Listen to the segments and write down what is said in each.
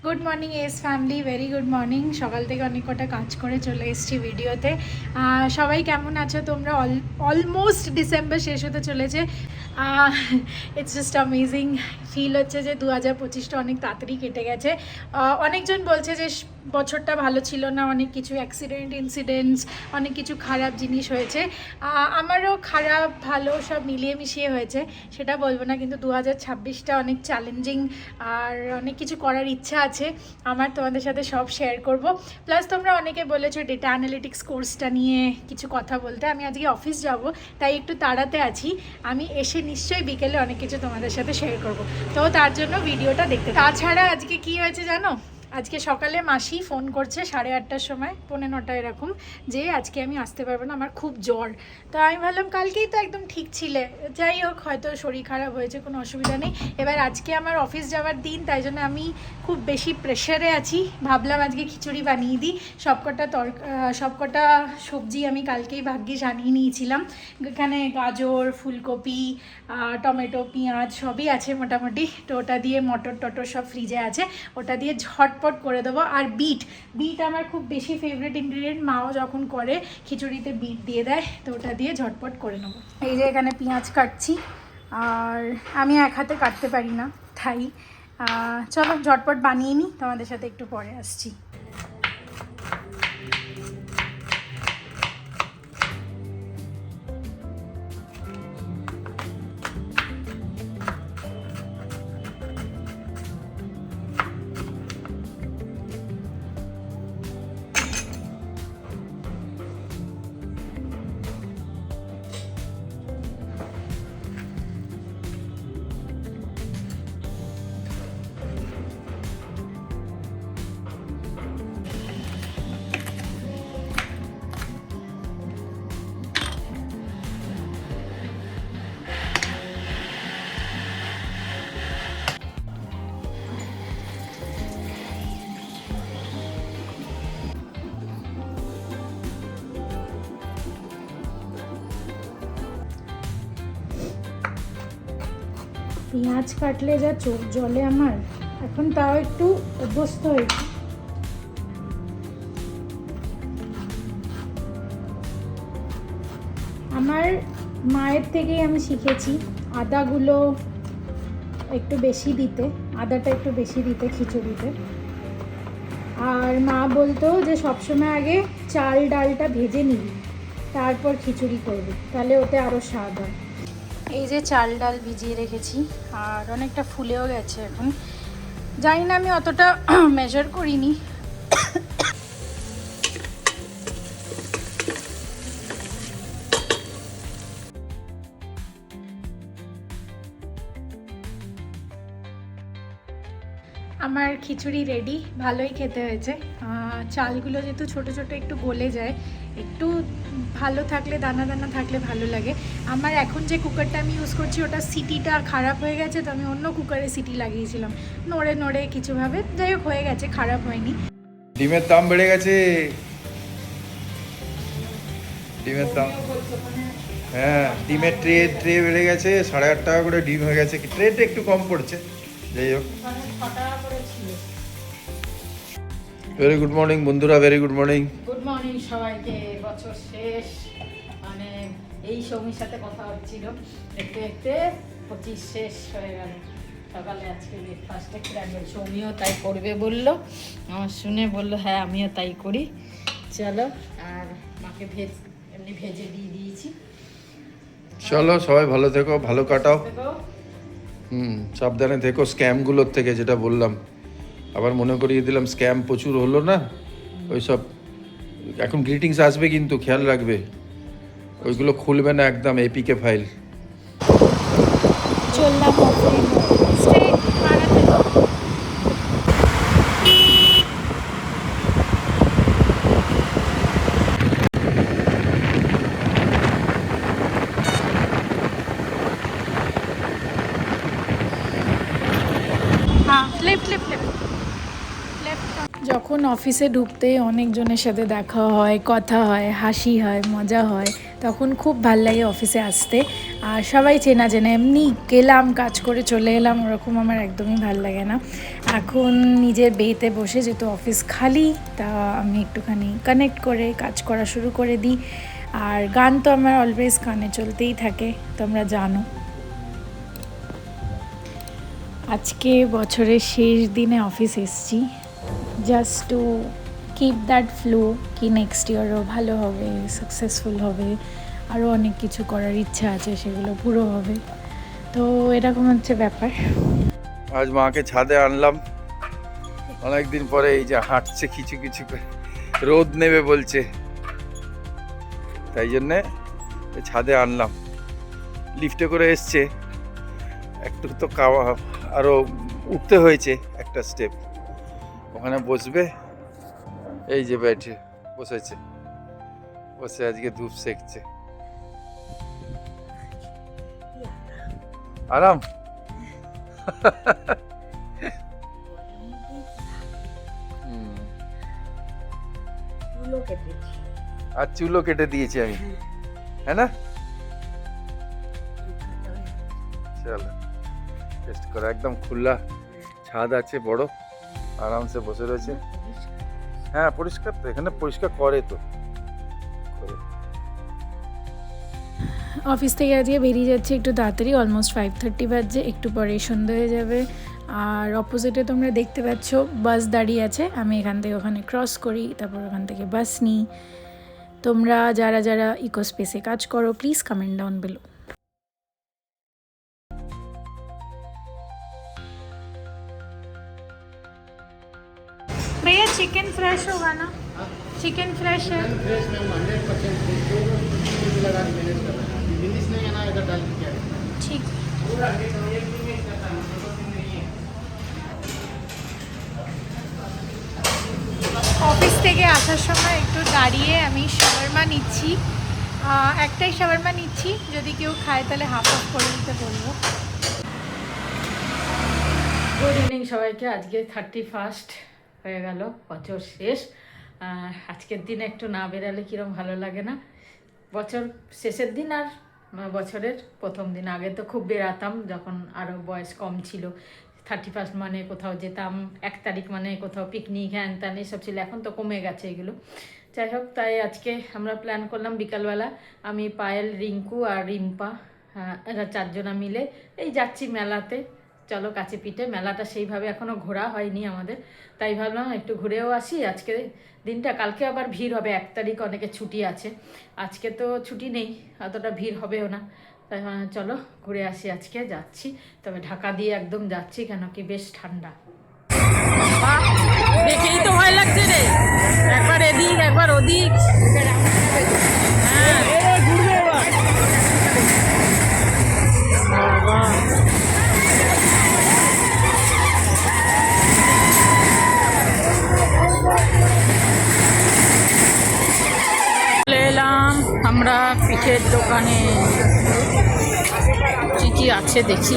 Good morning S family, very good morning. সকাল থেকে অনেক কটা কাজ করে চলে এসেছি ভিডিওতে। সবাই কেমন আছো তোমরা? অলমোস্ট ডিসেম্বর শেষ হতে চলেছে। ইটস জাস্ট অ্যামেজিং ফিল হচ্ছে যে 2025টা অনেক তাড়াতাড়ি কেটে গেছে। অনেকজন বলছে যে বছরটা ভালো ছিল না, অনেক কিছু ইনসিডেন্টস, অনেক কিছু খারাপ জিনিস হয়েছে। আমারও খারাপ ভালো সব মিলিয়ে মিশিয়ে হয়েছে, সেটা বলবো না, কিন্তু 2026টা অনেক চ্যালেঞ্জিং আর অনেক কিছু করার ইচ্ছা আছে আমার, তোমাদের সাথে সব শেয়ার করব। প্লাস তোমরা অনেকে বলেছো ডেটা অ্যানালিটিক্স কোর্সটা নিয়ে কিছু কথা বলতে। আমি আজকে অফিস যাব, তাই একটু তাড়াতে আছি। আমি এসে নিশ্চয়ই বিকেলে অনেক কিছু তোমাদের সাথে শেয়ার করব, তো তার জন্য ভিডিওটা দেখতে। তাছাড়া আজকে কি হয়েছে জানো? আজকে সকালে মাসি ফোন করছে 8:30টার সময়, 8:45 এরকম, যে আজকে আমি আসতে পারবো না, আমার খুব জ্বর। তো আমি ভাবলাম কালকেই তো একদম ঠিক ছিলে, যাই হোক হয়তো শরীর খারাপ হয়েছে, কোনো অসুবিধা নেই। এবার আজকে আমার অফিস যাওয়ার দিন, তাই জন্য আমি খুব বেশি প্রেশারে আছি। ভাবলাম আজকে খিচুড়ি বানিয়ে দিই। সবকটা সবজি আমি কালকেই ভাগ্যিস আনিয়ে নিয়েছিলাম। এখানে গাজর, ফুলকপি, টমেটো, পেঁয়াজ সবই আছে মোটামুটি। তো ওটা দিয়ে মটর টটর সব ফ্রিজে আছে, ওটা দিয়ে ঝটপট করে দেবো। আর বিট আমার খুব বেশি ফেভারিট ইনগ্রিডিয়েন্ট, মাও যখন করে খিচুড়িতে বিট দিয়ে দেয়, তো ওটা দিয়ে ঝটপট করে নেবো। এই যে এখানে পেঁয়াজ কাটছি, আর আমি এক হাতে কাটতে পারি না, তাই চলো ঝটপট বানিয়ে নিই, তোমাদের সাথে একটু পরে আসছি। পেঁয়াজ কাটলে যা চোখ জ্বলে আমার, এখন তাও একটু অভ্যস্ত হয়েছি। আমার মায়ের থেকেই আমি শিখেছি আদাগুলো একটু বেশি দিতে, আদাটা একটু বেশি দিতে খিচুড়িতে। আর মা বলতো যে সবসময় আগে চাল ডালটা ভেজে নিবি, তারপর খিচুড়ি করবি, তাহলে ওতে আরও স্বাদ হয়। এই যে চাল ডাল ভিজিয়ে রেখেছি, আর অনেকটা ফুলেও গেছে এখন। জানি না, আমি অতটা মেজার করিনি। আমার খিচুড়ি রেডি, ভালোই খেতে হয়েছে। চালগুলো যেহেতু ছোট ছোট একটু গলে যায়, একটু ভালো থাকলে, দানা দানা থাকলে ভালো লাগে। আমার এখন যে কুকারটা আমি ইউজ করছি, ওটা সিটিটা খারাপ হয়ে গেছে, তো আমি অন্য কুকারে সিটি লাগিয়েছিলাম, নড়ে নড়ে কিছুভাবে, যাই হোক হয়ে গেছে, খারাপ হয়নি। ডিমের দাম বেড়ে গেছে, ডিমের দাম। হ্যাঁ, ডিমের ট্রে বেড়ে গেছে, 8.5 টাকা করে ডিম হয়ে গেছে। ট্রেটা একটু কম পড়ছে, যাই হোক। ভেরি গুড মর্নিং বন্ধুরা, very good morning. Good morning সবাইকে। বছর শেষ, মানে এই সৌমির সাথে কথা হচ্ছিল, দেখতে দেখতে 25 শেষ হয়ে গেল। সকালে আজকে ব্রেকফাস্টে কি রাখবে, সৌমিও তাই করবে বললো, আমার শুনে বললো হ্যাঁ আমিও তাই করি, চলো। আর মাকে এমনি ভেজে দিয়ে দিয়েছি। চলো সবাই ভালো থেকো, ভালো কাটাও। সাবধানে থেকো স্ক্যামগুলোর থেকে, যেটা বললাম আবার মনে করিয়ে দিলাম, স্ক্যাম প্রচুর হলো না ওইসব। এখন গ্রিটিংস আসবে কিন্তু খেয়াল রাখবে, ওইগুলো খুলবে না একদম, এপিকে ফাইল। চললাম স্ট্রেট মারাতে। যখন অফিসে ঢুকতেই অনেকজনের সাথে দেখা হয়, কথা হয়, হাসি হয়, মজা হয়, তখন খুব ভাল লাগে অফিসে আসতে। আর সবাই চেনা চেনা, এমনি গেলাম কাজ করে চলে এলাম ওরকম আমার একদমই ভাল লাগে না। এখন নিজের বেতে বসে যেহেতু অফিস খালি, তা আমি একটুখানি কানেক্ট করে কাজ করা শুরু করে দিই। আর গান তো আমার অলওয়েজ কানে চলতেই থাকে, তোমরা জানো। আজকে বছরের শেষ দিনে অফিস এসছি, just to keep that flow, কি নেক্সট ইয়ারও ভালো হবে, সাকসেসফুল হবে, আরও অনেক কিছু করার ইচ্ছা আছে, সেগুলো পুরো হবে। তো এরকম হচ্ছে ব্যাপার। আজ মাকে ছাদে আনলাম, অনেকদিন পরে এই যে হাঁটছে কিছু কিছু করে, রোদ নেবে বলছে, তাই জন্যে ছাদে আনলাম। লিফটে করে এসছে, একটু তো আরও উঠতে হয়েছে একটা স্টেপ, ওখানে বসবে। এই যে ব্যাটে বসেছে, বসে আজকে ধূপ সেকছে, আরাম। আর চুলও কেটে দিয়েছি আমি, হ্যাঁ না? চলো টেস্ট করো, একদম খোলা ছাদ আছে, বড়, আরামসে বসে রয়েছে। হ্যাঁ পরিষ্কার তো, এখানে পরিষ্কার করে তো। অফিস থেকে আজকে বেরিয়ে যাচ্ছি একটু তাড়াতাড়ি, অলমোস্ট 5:30 বাজছে, একটু পরে সন্ধ্যা হয়ে যাবে। আর অপোজিটে তোমরা দেখতে পাচ্ছ বাস দাঁড়িয়ে আছে, আমি এখান থেকে ওখানে ক্রস করি, তারপর ওখান থেকে বাস নিই। তোমরা যারা যারা ইকো স্পেসে কাজ করো প্লিজ কমেন্ট ডাউন বিলো। भैया चिकन फ्रेश होगा ना? चिकन फ्रेश है? फ्रेश मैम 100% फ्रेश है, लगा के मैनेज करना है। बिजनेस नहीं है ना, इधर डाल के क्या है? ठीक। पूरा एक दिन में करता है, नहीं है। অফিস থেকে আসার সময় একটু দাঁড়িয়ে আমি শাওয়ারমা নিচ্ছি, একটাই শাওয়ারমা নিচ্ছি, যদি কেউ খায় তাহলে হাফ অফ করে দিতে বলবো। গুড ইভিনিং সবাইকে। আজকে 31 হয়ে গেল, বছর শেষ। আজকের দিনে একটু না বেরালে কীরকম ভালো লাগে না। বছর শেষের দিন আর বছরের প্রথম দিন, আগে তো খুব বেরাতাম যখন আরও বয়স কম ছিল। 31 মানে কোথাও যেতাম, 1 তারিখ মানে কোথাও পিকনিক, হ্যান ত্যান এসব ছিল, এখন তো কমে গেছে এগুলো। যাই হোক, তাই আজকে আমরা প্ল্যান করলাম বিকালবেলা, আমি, পায়েল, রিঙ্কু আর রিম্পা, এরা 4 জনা মিলে এই যাচ্ছি মেলাতে। চলো কাছে পিঠে, মেলাটা সেইভাবে এখনও ঘোরা হয়নি আমাদের, তাই ভাবলাম একটু ঘুরেও আসি আজকে দিনটা। কালকে আবার ভিড় হবে, 1 তারিখ অনেকে ছুটি আছে, আজকে তো ছুটি নেই, অতটা ভিড় হবেও না। তাই চলো ঘুরে আসি, আজকে যাচ্ছি, তবে ঢাকা দিয়ে একদম যাচ্ছি, কেন কি বেশ ঠান্ডা। দেখেই তো ভয় লাগছে রে, একবার এদিক একবার ওদিক। এলাম আমরা পিঠের দোকানে, কি কি আছে দেখি।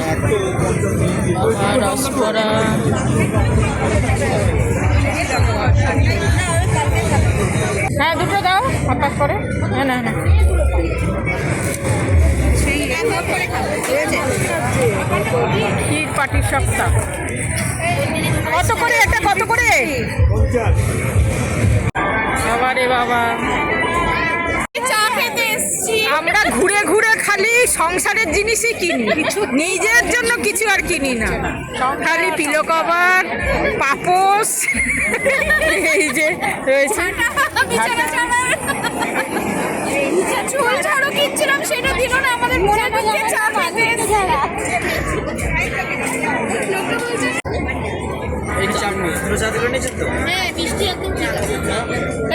রসবড়া, হ্যাঁ দুটো দাও, হঠাৎ করে। হ্যাঁ না না ক্ষীর পাটির সপ্তাহ কত করে একটা, কত করে বাবা রে বাবা। আমরা ঘুরে ঘুরে খালি সংসারের জিনিসই কিনি, নিজের জন্য কিছু আর কিনি না, খালি পিলো কভার, পাপোশ, এই যে রয়েছে। সেটা দিল না আমাদের, মনে করছে চা খেতে।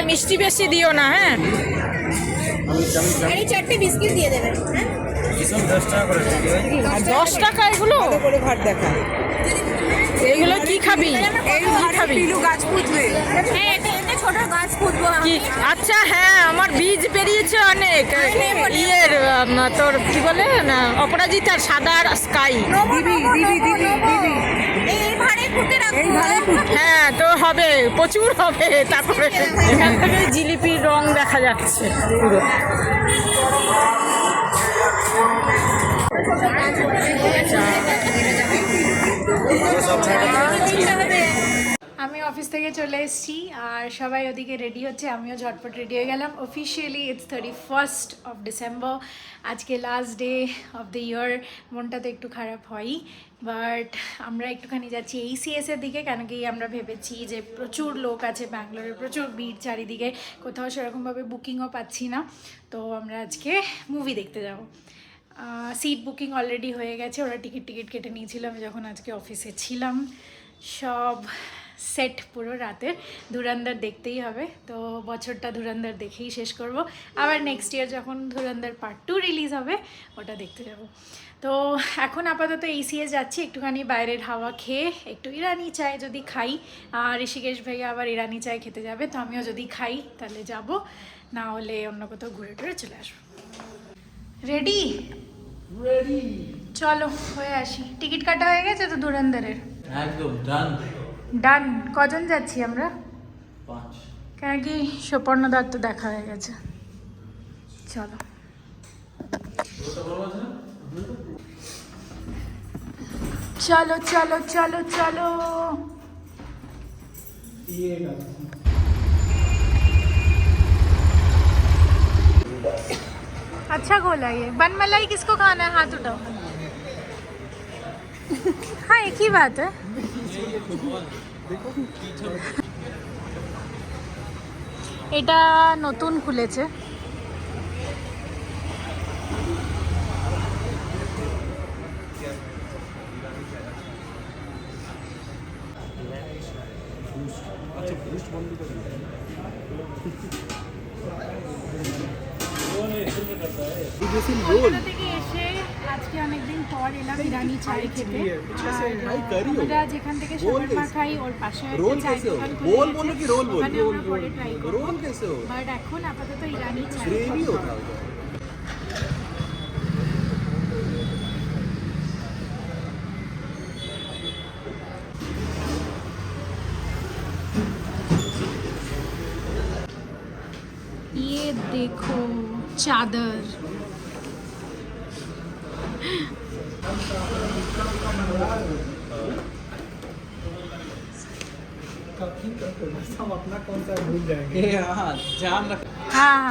মিষ্টি বেশি দিও না, হ্যাঁ। 4টে বিস্কিট দিয়ে দেবেন। 10 টাকা এগুলো করে ঘর দেখা, এগুলো কি খাবি? এই কি খাবি? গাছ পুঁতবে। হ্যাঁ, এটা ছোট গাছ পুঁতবো কি? আচ্ছা হ্যাঁ, আমার বীজ বেরিয়েছে অনেক, ইয়ের তোর কি বলে না, অপরাজিতার সাদা আর স্কাই। এই ভাড়ে পুঁতে রাখবো। হ্যাঁ তো হবে, প্রচুর হবে। তারপরে এখান থেকে জিলিপির রং দেখা যাচ্ছে পুরো। আমি অফিস থেকে চলে এসেছি আর সবাই ওদিকে রেডি হচ্ছে, আমিও ঝটপট রেডি হয়ে গেলাম। Officially it's 31st of December, আজকে last day of the year. মনটা তো একটু খারাপ হয়ই, বাট আমরা একটুখানি যাচ্ছি ACS এর দিকে, কেন কি আমরা ভেবেছি যে প্রচুর লোক আছে ব্যাঙ্গালোরে, প্রচুর ভিড় চারিদিকে, কোথাও সেরকমভাবে বুকিংও পাচ্ছি না। তো আমরা আজকে মুভি দেখতে যাব। সিট বুকিং অলরেডি হয়ে গেছে, ওরা টিকিট কেটে নিয়েছিল আমি যখন আজকে অফিসে ছিলাম। সব সেট পুরো রাতের। ধুরন্ধর দেখতেই হবে, তো বছরটা ধুরন্ধর দেখেই শেষ করব। আবার নেক্সট ইয়ার যখন ধুরন্ধর পার্ট 2 রিলিজ হবে ওটা দেখতে যাব। তো এখন আপাতত ACS যাচ্ছি, একটুখানি বাইরের হাওয়া খেয়ে একটু ইরানি চায় যদি খাই। আর ঋষিকেশ ভাইয়া আবার ইরানি চায় খেতে যাবে, তো আমিও যদি খাই তাহলে যাব, না হলে অন্য কোথাও ঘুরে টুরে চলে আসবো। রেডি? চলো হয়ে আসি। টিকিট কাটা হয়ে গেছে তো ধুরন্ধরের? একদম ডান। ডান। কজন যাচ্ছি আমরা? 5। কেন কি সুপর্ণ দত্ত দেখা হয়ে গেছে। চলো। চলো চলো চলো চলো। अच्छा गोला ये बन मलाई किसको खाना है? हाथ उठाओ। हाँ एक ही बात है। এটা নতুন খুলেছে। কলকাতা থেকে এসে আজকে অনেকদিন পর এলাম ইরানি চায় খেতে। আমরা যেখান থেকে শাওয়ারমা খাই ওর পাশে একটা চায়ের দোকান খুলেছে, ওখানে আমরা পরে ট্রাই করব। বাট এখন আপাতত ইরানি চায়। ये देखो चादर। हाँ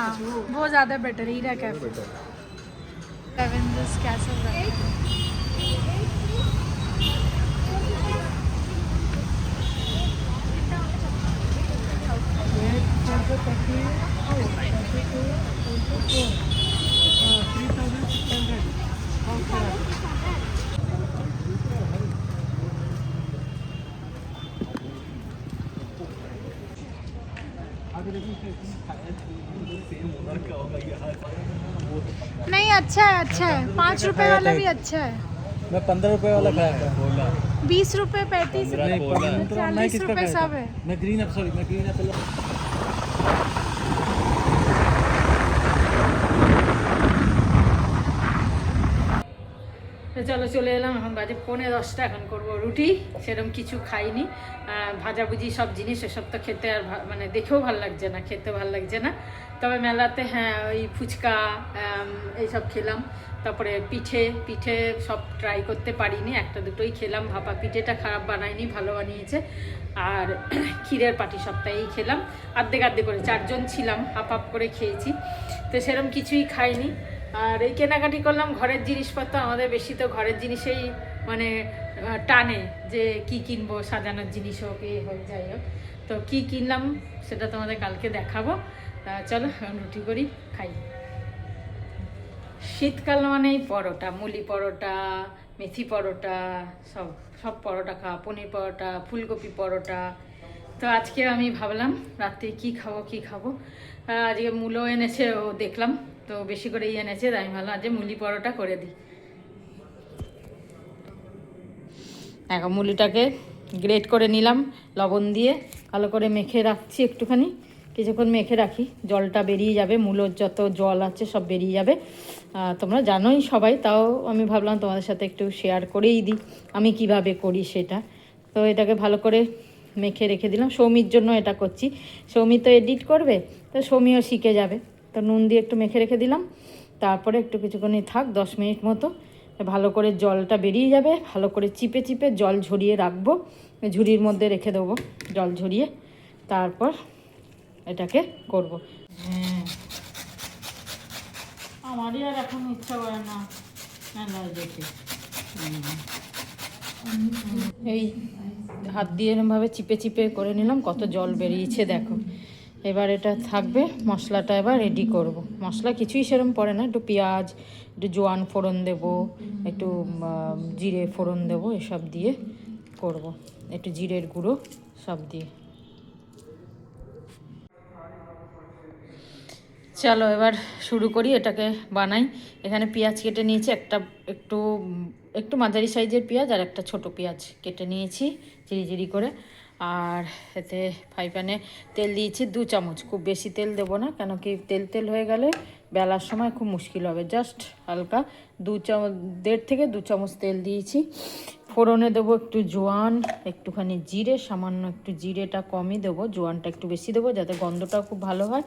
वो ज्यादा बेटर ही रहा कैफे। कैसल नहीं अच्छा है 5 रुपए वाला भी अच्छा है। मैं 15 रुपए वाला खाया था। 20 रुपए 35 रुपए 40 रुपए सब है। मैं ग्रीन एप्पल। তো চলো চলে এলাম, এখন বাজে 9:45, এখন করবো রুটি। সেরকম কিছু খাইনি, ভাজাভুজি সব জিনিস এসব তো খেতে আর মানে দেখেও ভালো লাগছে না, খেতে ভালো লাগছে না। তবে মেলাতে হ্যাঁ ওই ফুচকা এইসব খেলাম, তারপরে পিঠে সব ট্রাই করতে পারিনি, একটা দুটোই খেলাম। ভাপা পিঠেটা খারাপ বানায়নি, ভালো বানিয়েছে। আর ক্ষীরের পাটিসাপটাই খেলাম, আর্ধেক করে, 4 জন ছিলাম, হাফ করে খেয়েছি। তো সেরকম কিছুই খাইনি। আর এই কেনাকাটি করলাম ঘরের জিনিসপত্র, আমাদের বেশি তো ঘরের জিনিসেই মানে টানে, যে কি কিনবো, সাজানোর জিনিস হোক এ হোক যাই হোক। তো কি কিনলাম সেটা তোমাদের কালকে দেখাবো। চলো এখন রুটি করি, খাই। শীতকাল মানেই পরোটা, মুলি পরোটা, মেথি পরোটা, সব পরোটা খাওয়া, পনির পরোটা, ফুলকপি পরোটা। তো আজকে আমি ভাবলাম রাত্রে কি খাবো। আজকে মূলো এনেছে, ও দেখলাম তো বেশি করেই এনেছে, তাই আমি ভাবলাম আজকে মুলি পরোটা করে দিই। এখন মুলিটাকে গ্রেট করে নিলাম লবণ দিয়ে, ভালো করে মেখে রাখছি, একটুখানি কিছুক্ষণ মেখে রাখি, জলটা বেরিয়ে যাবে, মূলোর যত জল আছে সব বেরিয়ে যাবে। তোমরা জানোই সবাই, তাও আমি ভাবলাম তোমাদের সাথে একটু শেয়ার করেই দিই আমি কিভাবে করি সেটা। তো এটাকে ভালো করে মেখে রেখে দিলাম, সৌমির জন্য এটা করছি। সৌমি তো এডিট করবে, তো সৌমিও শিখে যাবে। তো নুন দিয়ে একটু মেখে রেখে দিলাম, তারপরে একটু কিছুক্ষণই থাক, 10 মিনিট মতো। ভালো করে জলটা বেরিয়ে যাবে, ভালো করে চিপে চিপে জল ঝরিয়ে রাখবো, ঝুড়ির মধ্যে রেখে দেবো জল ঝরিয়ে, তারপর এটাকে করব। হ্যাঁ, আমারই আর এখন ইচ্ছা করে না দেখি। এই হাত দিয়ে এরমভাবে চিপে চিপে করে নিলাম, কত জল বেরিয়েছে দেখো। এবার এটা থাকবে, মশলাটা এবার রেডি করব। মশলা কিছুই সেরকম পড়ে না, একটু পেঁয়াজ, একটু জোয়ান ফোড়ন দেব, একটু জিরে ফোড়ন দেব, এসব দিয়ে করব, একটু জিরের গুঁড়ো সব দিয়ে। চলো এবার শুরু করি, এটাকে বানাই। এখানে পেঁয়াজ কেটে নিয়েছি, একটু মাঝারি সাইজের পেঁয়াজ আর একটা ছোট পেঁয়াজ কেটে নিয়েছি জিরি করে। আর এতে ফ্রাই প্যানে তেল দিয়েছি 2 চামচ, খুব বেশি তেল দেবো না, কেন কি তেল হয়ে গেলে বেলার সময় খুব মুশকিল হবে। জাস্ট হালকা 1.5 থেকে 2 চামচ তেল দিয়েছি। ফোড়নে দেবো একটু জোয়ান, একটুখানি জিরে, সামান্য একটু জিরেটা কমই দেবো, জোয়ানটা একটু বেশি দেবো যাতে গন্ধটাও খুব ভালো হয়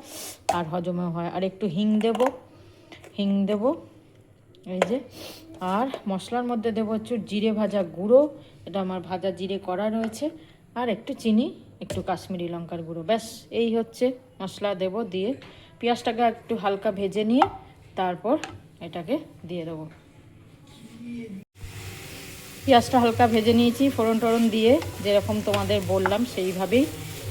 আর হজমও হয়। আর একটু হিং দেবো এই যে। আর মশলার মধ্যে দেবো একটু জিরে ভাজা গুঁড়ো, এটা আমার ভাজা জিরে করা রয়েছে, আর একটু চিনি, একটু কাশ্মীরি লঙ্কার গুঁড়ো, ব্যাস এই হচ্ছে মশলা দেবো। দিয়ে পেঁয়াজটাকে একটু হালকা ভেজে নিয়ে তারপর এটাকে দিয়ে দেবো। পেঁয়াজটা হালকা ভেজে নিয়েছি, ফোড়ন টোড়ন দিয়ে যেরকম তোমাদের বললাম সেইভাবেই।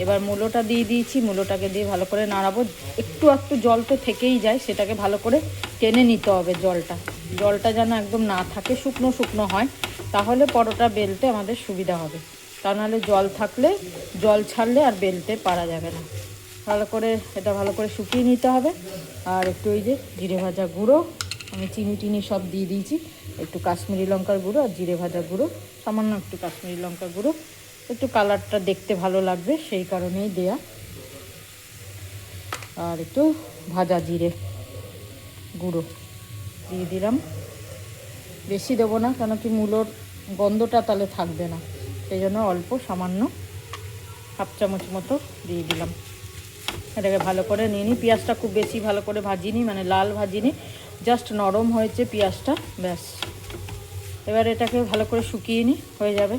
এবার মূলোটা দিয়ে দিয়েছি, মূলোটাকে দিয়ে ভালো করে নাড়াবো। একটু জল তো থেকেই যায়, সেটাকে ভালো করে টেনে নিতে হবে। জলটা যেন একদম না থাকে, শুকনো হয়, তাহলে পরোটা বেলতে আমাদের সুবিধা হবে। তা নাহলে জল ছাড়লে আর বেলতে পারা যাবে না। এটা ভালো করে শুকিয়ে নিতে হবে। আর একটু ওই যে জিরে ভাজা গুঁড়ো, আমি চিনি সব দিয়ে দিয়েছি, একটু কাশ্মীরি লঙ্কার গুঁড়ো আর জিরে ভাজা গুঁড়ো, সামান্য একটু কাশ্মীরি লঙ্কার গুঁড়ো, একটু কালারটা দেখতে ভালো লাগবে সেই কারণেই দেয়া। আর একটু ভাজা জিরে গুঁড়ো দিয়ে দিলাম, বেশি দেবো না, কেন কি মূলোর গন্ধটা তাহলে থাকবে না, সেই জন্য অল্প সামান্য 1/2 চামচ মতো দিয়ে দিলাম। এটাকে ভালো করে নিয়ে নিই। পেঁয়াজটা খুব বেশি ভালো করে ভাজিনি, মানে লাল ভাজিনি, জাস্ট নরম হয়েছে পেঁয়াজটা, ব্যাস। এবার এটাকে ভালো করে শুকিয়ে নিই, হয়ে যাবে।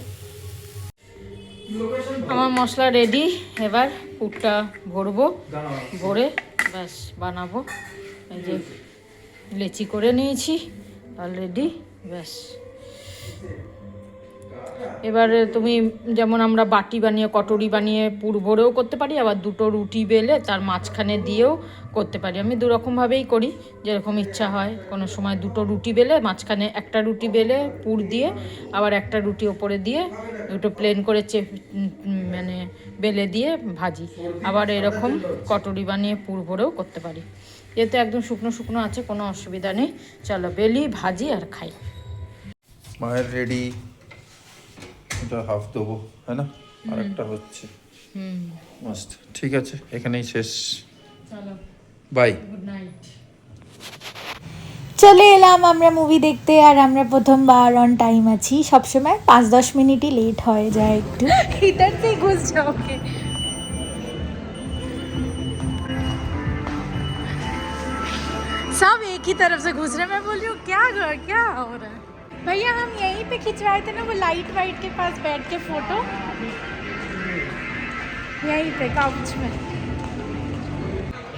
আমার মশলা রেডি, এবার পুরটা ভরে ব্যাস বানাবো। এই যে লেচি করে নিয়েছি অলরেডি, ব্যাস। এবারে তুমি যেমন আমরা বাটি বানিয়ে, কটরি বানিয়ে পুর ভরেও করতে পারি, আবার 2টো রুটি বেলে তার মাঝখানে দিয়েও করতে পারি। আমি 2 রকমভাবেই করি, যেরকম ইচ্ছা হয়। কোনো সময় 2টো রুটি বেলে মাঝখানে একটা রুটি বেলে পুর দিয়ে, আবার একটা রুটি ওপরে দিয়ে 2টো প্লেন করে মানে বেলে দিয়ে ভাজি। আবার এরকম কটরি বানিয়ে পুর ভরেও করতে পারি। এতে একদম শুকনো আছে, কোনো অসুবিধা নেই। চলো বেলি, ভাজি আর খাই। মায়ের রেডি, এটা হাফ দেবো, হ্যাঁ না, আর একটা হচ্ছে। মাস্ট, ঠিক আছে, এখানেই শেষ, চলো বাই, গুড নাইট। চলে এলাম আমরা মুভি দেখতে, আর আমরা প্রথমবার অন টাইম আছি। সবসময় 5-10 মিনিটই লেট হয়ে যায় একটু। इधर से घुस जाओगे। सब एक ही तरफ से घुस रहे हैं। मैं बोल रही हूँ क्या हो रहा है भैया, हम यहीं पे खिंचवाए थे ना वो लाइट वाइट के पास बैठ के फोटो, यहीं पे काउच में।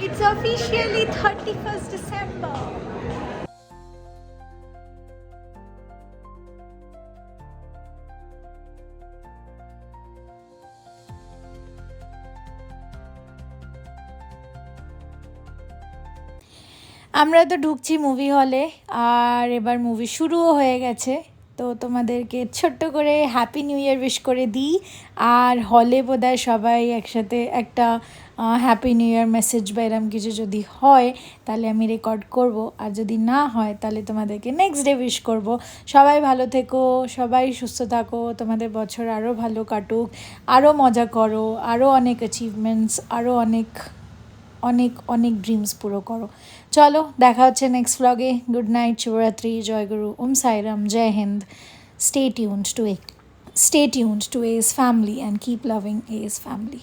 It's officially 31 December। আমরা তো ঢুকছি মুভি হলে, আর এবার মুভি শুরুও হয়ে গেছে। তো তোমাদেরকে ছোট্ট করে হ্যাপি নিউ ইয়ার উইশ করে দিই। আর হলে বোধহয় সবাই একসাথে একটা হ্যাপি নিউ ইয়ার মেসেজ বা এরম কিছু যদি হয় তাহলে আমি রেকর্ড করব, আর যদি না হয় তাহলে তোমাদেরকে নেক্সট ডে উইশ করব। সবাই ভালো থেকো, সবাই সুস্থ থাকো, তোমাদের বছর আরও ভালো কাটুক, আরও মজা করো, আরও অনেক অ্যাচিভমেন্টস, আরও অনেক অনেক অনেক ড্রিমস পুরো করো। চলো দেখা হচ্ছে নেক্সট ব্লগে। গুড নাইট, শুভরাত্রি, জয় গুরু, ওম সাইরাম, জয় Hind. Stay tuned to A's family and keep loving A's family.